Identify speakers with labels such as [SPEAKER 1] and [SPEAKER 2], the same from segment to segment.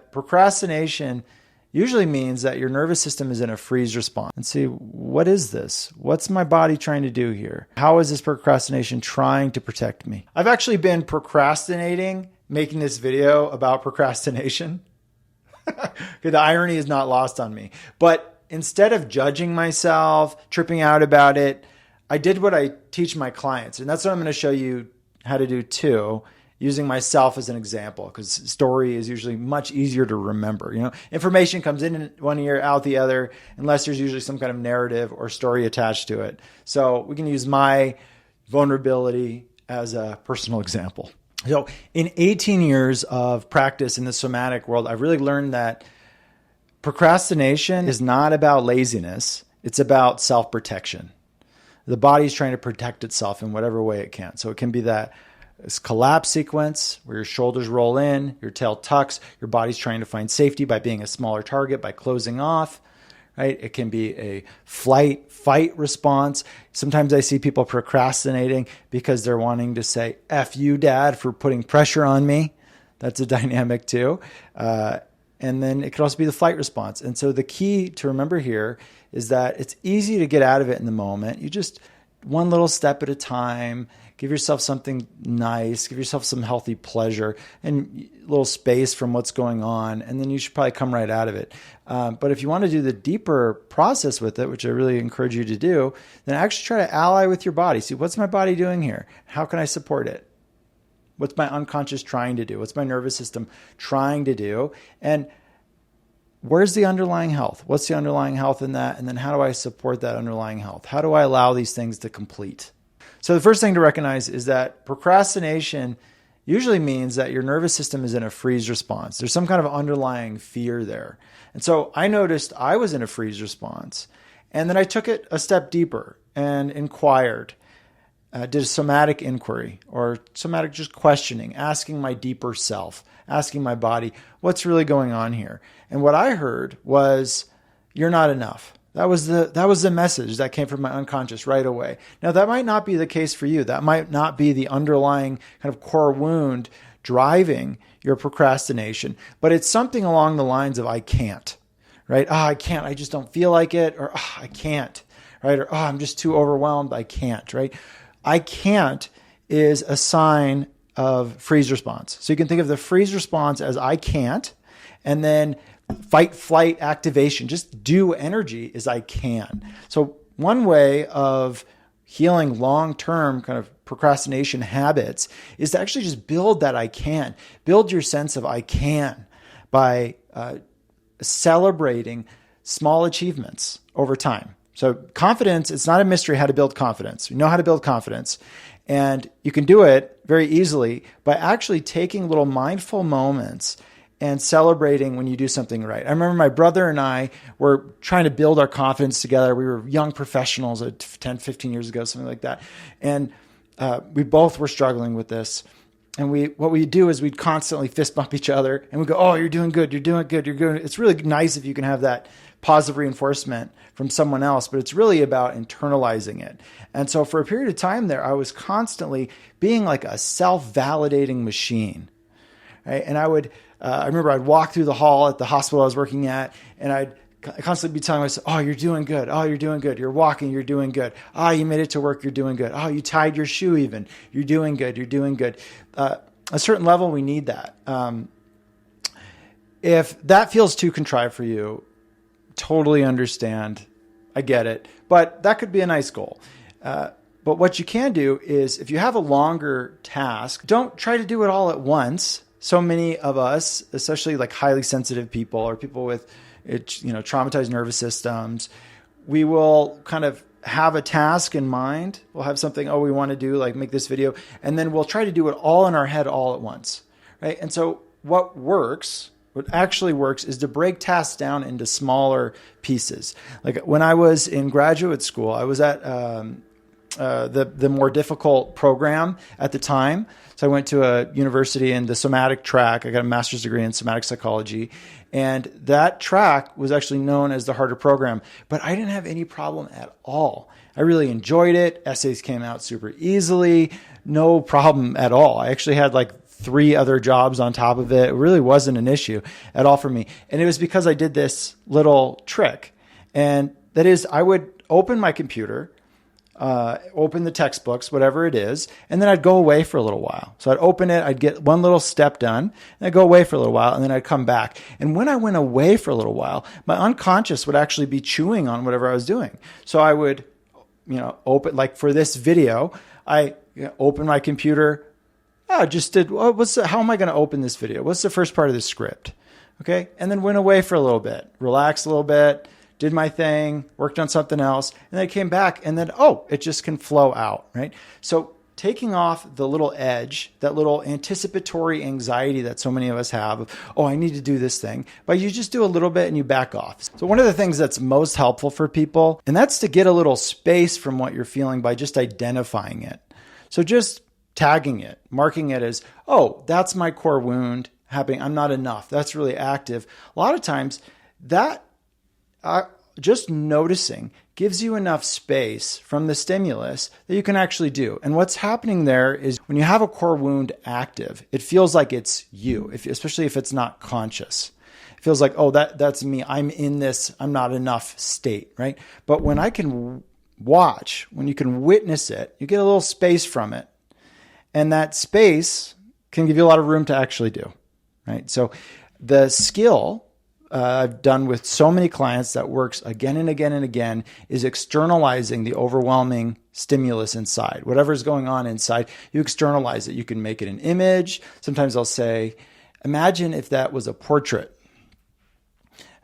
[SPEAKER 1] that procrastination usually means that your nervous system is in a freeze response. And see, what is this? What's my body trying to do here? How is this procrastination trying to protect me? I've actually been procrastinating making this video about procrastination. The irony is not lost on me. But instead of judging myself, tripping out about it, I did what I teach my clients. And that's what I'm going to show you how to do too, using myself as an example, because story is usually much easier to remember. You know, information comes in one ear, out the other, unless there's usually some kind of narrative or story attached to it. So we can use my vulnerability as a personal example. So in 18 years of practice in the somatic world, I've really learned that procrastination is not about laziness. It's about self-protection. The body's trying to protect itself in whatever way it can. So it can be that this collapse sequence where your shoulders roll in, your tail tucks, your body's trying to find safety by being a smaller target, by closing off, right? It can be a flight-fight response. Sometimes I see people procrastinating because they're wanting to say, F you, Dad, for putting pressure on me. That's a dynamic too. And then it could also be the flight response. And so the key to remember here is that it's easy to get out of it in the moment. You just one little step at a time, give yourself something nice, give yourself some healthy pleasure and a little space from what's going on. And then you should probably come right out of it. But if you want to do the deeper process with it, which I really encourage you to do, then actually try to ally with your body. See, what's my body doing here? How can I support it? What's my unconscious trying to do? What's my nervous system trying to do? And where's the underlying health? What's the underlying health in that? And then how do I support that underlying health? How do I allow these things to complete? So the first thing to recognize is that procrastination usually means that your nervous system is in a freeze response. There's some kind of underlying fear there. And so I noticed I was in a freeze response. And then I took it a step deeper and inquired. Did a somatic inquiry or somatic just questioning, asking my deeper self, asking my body, what's really going on here? And what I heard was, you're not enough. That was the message that came from my unconscious right away. Now, that might not be the case for you. That might not be the underlying kind of core wound driving your procrastination, but it's something along the lines of, I can't, right? I can't. I just don't feel like it. Or I can't, right? Or I'm just too overwhelmed. I can't, right? I can't is a sign of freeze response. So you can think of the freeze response as I can't, and then fight, flight, activation, just do energy is I can. So one way of healing long-term kind of procrastination habits is to actually just build that I can. Build your sense of I can by celebrating small achievements over time. So confidence, it's not a mystery how to build confidence. You know how to build confidence. And you can do it very easily by actually taking little mindful moments and celebrating when you do something right. I remember my brother and I were trying to build our confidence together. We were young professionals 10, 15 years ago, something like that. And we both were struggling with this. And what we do is we'd constantly fist bump each other and we go, oh, you're doing good. You're doing good. You're good. It's really nice if you can have that positive reinforcement from someone else, but it's really about internalizing it. And so for a period of time there, I was constantly being like a self-validating machine, right? And I remember I'd walk through the hall at the hospital I was working at, and I'd constantly be telling myself, oh, you're doing good. Oh, you're doing good. You're walking. You're doing good. Oh, you made it to work. You're doing good. Oh, you tied your shoe even. You're doing good. You're doing good. A certain level, we need that. If that feels too contrived for you, totally understand. I get it. But that could be a nice goal. But what you can do is if you have a longer task, don't try to do it all at once. So many of us, especially like highly sensitive people or people with traumatized nervous systems, we will kind of have a task in mind. We'll have something, we want to do, like make this video. And then we'll try to do it all in our head all at once, right? And so what actually works is to break tasks down into smaller pieces. Like when I was in graduate school, I was at the more difficult program at the time. So I went to a university in the somatic track. I got a master's degree in somatic psychology. And that track was actually known as the harder program. But I didn't have any problem at all. I really enjoyed it. Essays came out super easily. No problem at all. I actually had like 3 other jobs on top of it. It really wasn't an issue at all for me. And it was because I did this little trick. And that is, I would open my computer, open the textbooks, whatever it is, and then I'd go away for a little while. So I'd open it, I'd get one little step done, and I'd go away for a little while, and then I'd come back. And when I went away for a little while, my unconscious would actually be chewing on whatever I was doing. So I would, open, like for this video, I open my computer. I just did, how am I going to open this video? What's the first part of the script? Okay. And then went away for a little bit, relaxed a little bit, did my thing, worked on something else, and then I came back and then, it just can flow out, right? So taking off the little edge, that little anticipatory anxiety that so many of us have of, I need to do this thing, but you just do a little bit and you back off. So one of the things that's most helpful for people, and that's to get a little space from what you're feeling by just identifying it. So just tagging it, marking it as, that's my core wound happening. I'm not enough. That's really active. A lot of times that just noticing gives you enough space from the stimulus that you can actually do. And what's happening there is when you have a core wound active, it feels like it's you, especially if it's not conscious. It feels like, that's me. I'm in this, I'm not enough state, right? But when I can watch, when you can witness it, you get a little space from it. And that space can give you a lot of room to actually do, right? So the skill I've done with so many clients that works again and again and again is externalizing the overwhelming stimulus inside. Whatever's going on inside, you externalize it. You can make it an image. Sometimes I'll say, imagine if that was a portrait.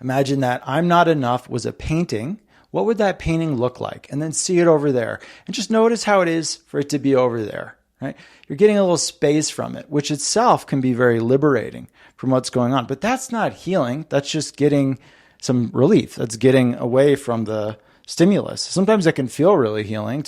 [SPEAKER 1] Imagine that I'm not enough was a painting. What would that painting look like? And then see it over there. And just notice how it is for it to be over there. Right? You're getting a little space from it, which itself can be very liberating from what's going on. But that's not healing. That's just getting some relief. That's getting away from the stimulus. Sometimes it can feel really healing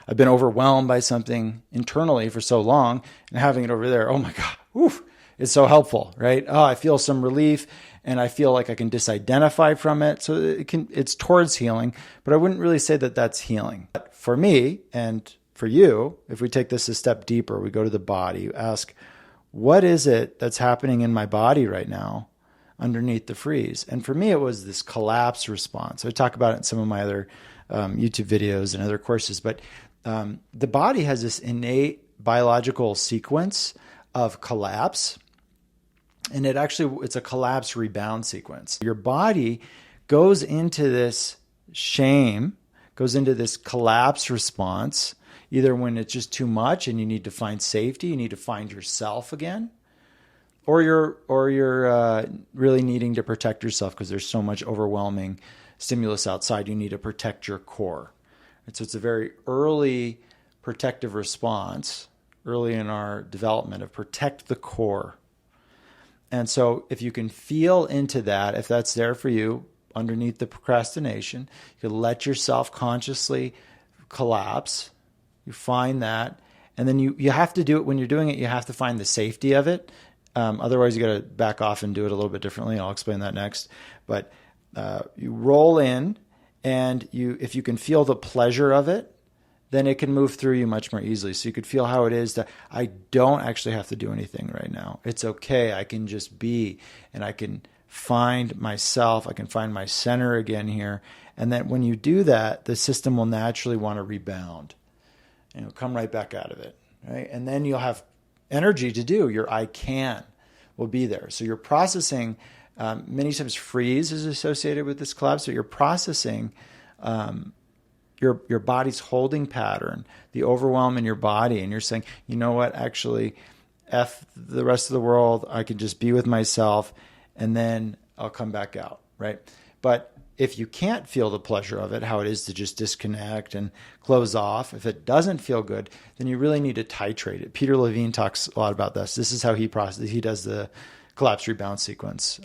[SPEAKER 1] I've been overwhelmed by something internally for so long and having it over there. Oh my God. Oof. It's so helpful, right? I feel some relief and I feel like I can disidentify from it. So it's towards healing, but I wouldn't really say that that's healing. But for me and for you, if we take this a step deeper, we go to the body, you ask, what is it that's happening in my body right now underneath the freeze? And for me, it was this collapse response. I talk about it in some of my other YouTube videos and other courses, but the body has this innate biological sequence of collapse. And it's a collapse-rebound sequence. Your body goes into this shame, goes into this collapse response, either when it's just too much and you need to find safety, you need to find yourself again, or you're really needing to protect yourself because there's so much overwhelming stimulus outside. You need to protect your core. And so it's a very early protective response, early in our development of protect the core. And so if you can feel into that, if that's there for you underneath the procrastination, you can let yourself consciously collapse. You find that, and then you have to do it. When you're doing it, you have to find the safety of it. Otherwise, you got to back off and do it a little bit differently. I'll explain that next. But you roll in, and if you can feel the pleasure of it, then it can move through you much more easily. So you could feel how it is that I don't actually have to do anything right now. It's okay. I can just be, and I can find myself. I can find my center again here. And then when you do that, the system will naturally want to rebound. And you'll come right back out of it, right? And then you'll have energy to do. Your I can will be there. So you're processing, many times freeze is associated with this collapse. So you're processing your body's holding pattern, the overwhelm in your body. And you're saying, you know what, actually, F the rest of the world. I can just be with myself and then I'll come back out, right? But if you can't feel the pleasure of it, how it is to just disconnect and close off, if it doesn't feel good, then you really need to titrate it. Peter Levine talks a lot about this. This is how he does the collapse-rebound sequence.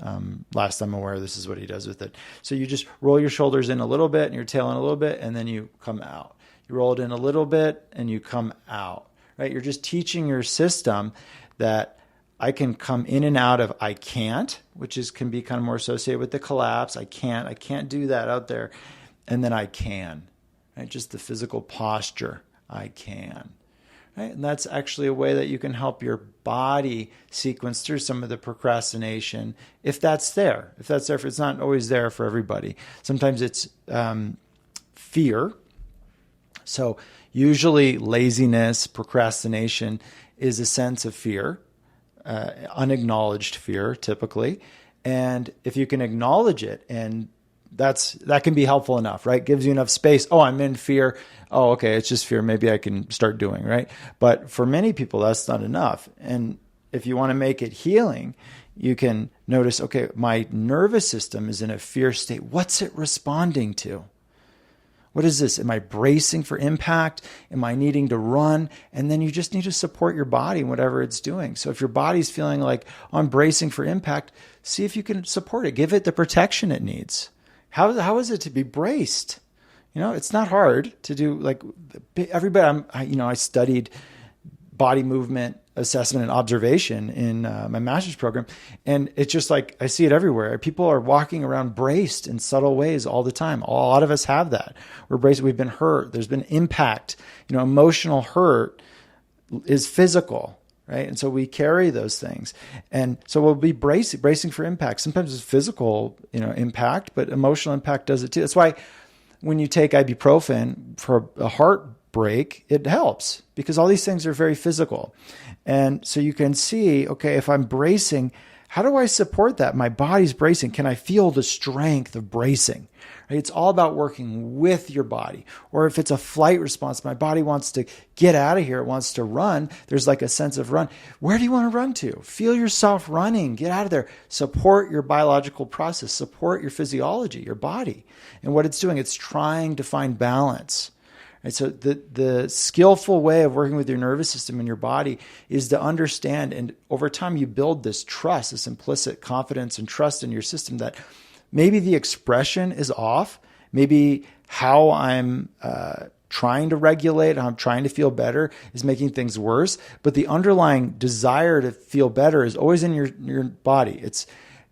[SPEAKER 1] Last I'm aware, this is what he does with it. So you just roll your shoulders in a little bit and your tail in a little bit, and then you come out. You roll it in a little bit and you come out, right? You're just teaching your system that I can come in and out of I can't, which can be kind of more associated with the collapse. I can't do that out there. And then I can, right? Just the physical posture. I can, right? And that's actually a way that you can help your body sequence through some of the procrastination if that's there. If it's not always there for everybody. Sometimes it's fear. So usually laziness, procrastination is a sense of fear, unacknowledged fear typically. And if you can acknowledge it, and that can be helpful enough, right? Gives you enough space. Oh, I'm in fear. Oh, okay, it's just fear. Maybe I can start doing, right? But for many people, that's not enough. And if you want to make it healing, you can notice, okay, my nervous system is in a fear state. What's it responding to? What is this? Am I bracing for impact? Am I needing to run? And then you just need to support your body in whatever it's doing. So if your body's feeling like, oh, I'm bracing for impact, see if you can support it. Give it the protection it needs. How is it to be braced? It's not hard to do. Like everybody, I studied body movement assessment and observation in my master's program. And it's just like, I see it everywhere. People are walking around braced in subtle ways all the time. A lot of us have that. We're braced. We've been hurt. There's been impact. Emotional hurt is physical, right? And so we carry those things. And so we'll be bracing for impact. Sometimes it's physical, impact, but emotional impact does it too. That's why when you take ibuprofen for a heartbreak, it helps because all these things are very physical. And so you can see, okay, if I'm bracing, how do I support that? My body's bracing. Can I feel the strength of bracing? Right? It's all about working with your body. Or if it's a flight response, my body wants to get out of here. It wants to run. There's like a sense of run. Where do you want to run to? Feel yourself running. Get out of there. Support your biological process. Support your physiology, your body. And what it's doing, it's trying to find balance. And so the skillful way of working with your nervous system and your body is to understand, and over time you build this trust, this implicit confidence and trust in your system that maybe the expression is off, maybe how I'm trying to regulate, how I'm trying to feel better is making things worse, but the underlying desire to feel better is always in your body.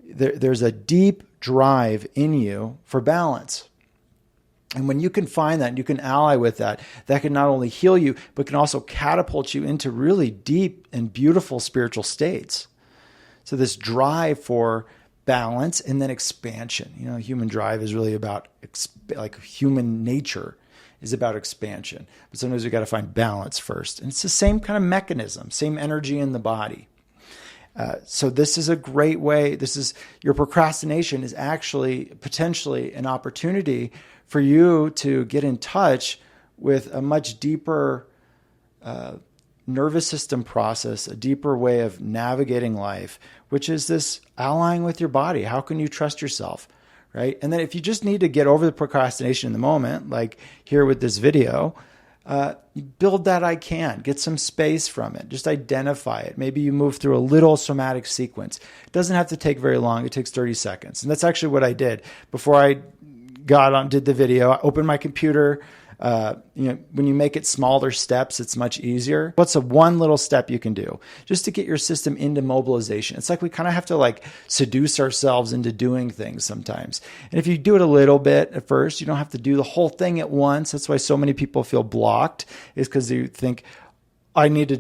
[SPEAKER 1] There's a deep drive in you for balance. And when you can find that and you can ally with that, that can not only heal you, but can also catapult you into really deep and beautiful spiritual states. So this drive for balance and then expansion. Human drive is really about, like human nature is about expansion. But sometimes we got to find balance first. And it's the same kind of mechanism, same energy in the body. So this is a great way. Your procrastination is actually potentially an opportunity for you to get in touch with a much deeper nervous system process, a deeper way of navigating life, which is this allying with your body. How can you trust yourself, right? And then if you just need to get over the procrastination in the moment, like here with this video, build that I can. Get some space from it. Just identify it. Maybe you move through a little somatic sequence. It doesn't have to take very long. It takes 30 seconds. And that's actually what I did before I did the video. I opened my computer. When you make it smaller steps, it's much easier. What's one little step you can do just to get your system into mobilization? It's like we kind of have to seduce ourselves into doing things sometimes. And if you do it a little bit at first, you don't have to do the whole thing at once. That's why so many people feel blocked, is because you think, I need to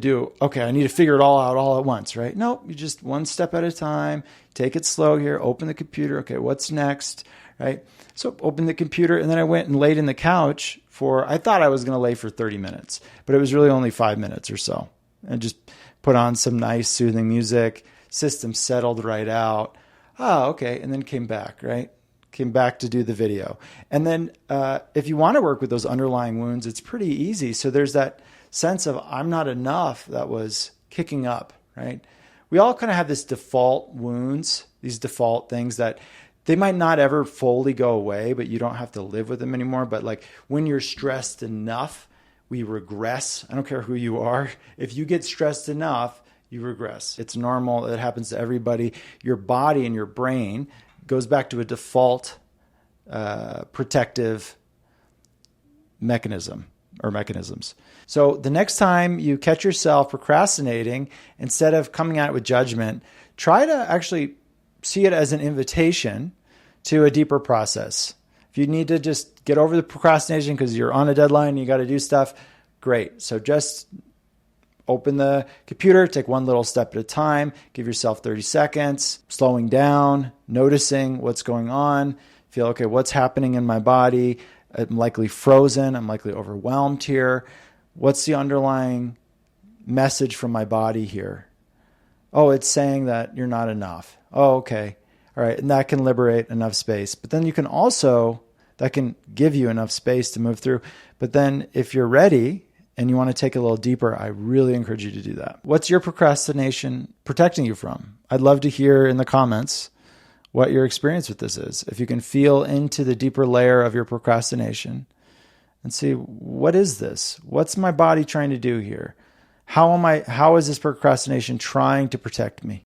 [SPEAKER 1] figure it all out all at once, right? No, you just one step at a time. Take it slow here. Open the computer. Okay, what's next? Right? So open the computer, and then I went and laid in the couch I thought I was going to lay for 30 minutes, but it was really only 5 minutes or so. And just put on some nice soothing music, system settled right out. Oh, okay. And then came back, right? Came back to do the video. And then if you want to work with those underlying wounds, it's pretty easy. So there's that sense of I'm not enough that was kicking up, right? We all kind of have this default wounds, these default things that they might not ever fully go away, but you don't have to live with them anymore. But when you're stressed enough, we regress. I don't care who you are. If you get stressed enough, you regress. It's normal. It happens to everybody. Your body and your brain goes back to a default protective mechanism or mechanisms. So the next time you catch yourself procrastinating, instead of coming at it with judgment, try to actually see it as an invitation to a deeper process. If you need to just get over the procrastination because you're on a deadline and you got to do stuff, great. So just open the computer, take one little step at a time, give yourself 30 seconds, slowing down, noticing what's going on, feel, okay, what's happening in my body? I'm likely frozen. I'm likely overwhelmed here. What's the underlying message from my body here? Oh, it's saying that you're not enough. Oh, okay. All right. And that can liberate enough space. But then you can also, that can give you enough space to move through. But then if you're ready and you want to take a little deeper, I really encourage you to do that. What's your procrastination protecting you from? I'd love to hear in the comments what your experience with this is. If you can feel into the deeper layer of your procrastination and see, what is this? What's my body trying to do here? How is this procrastination trying to protect me?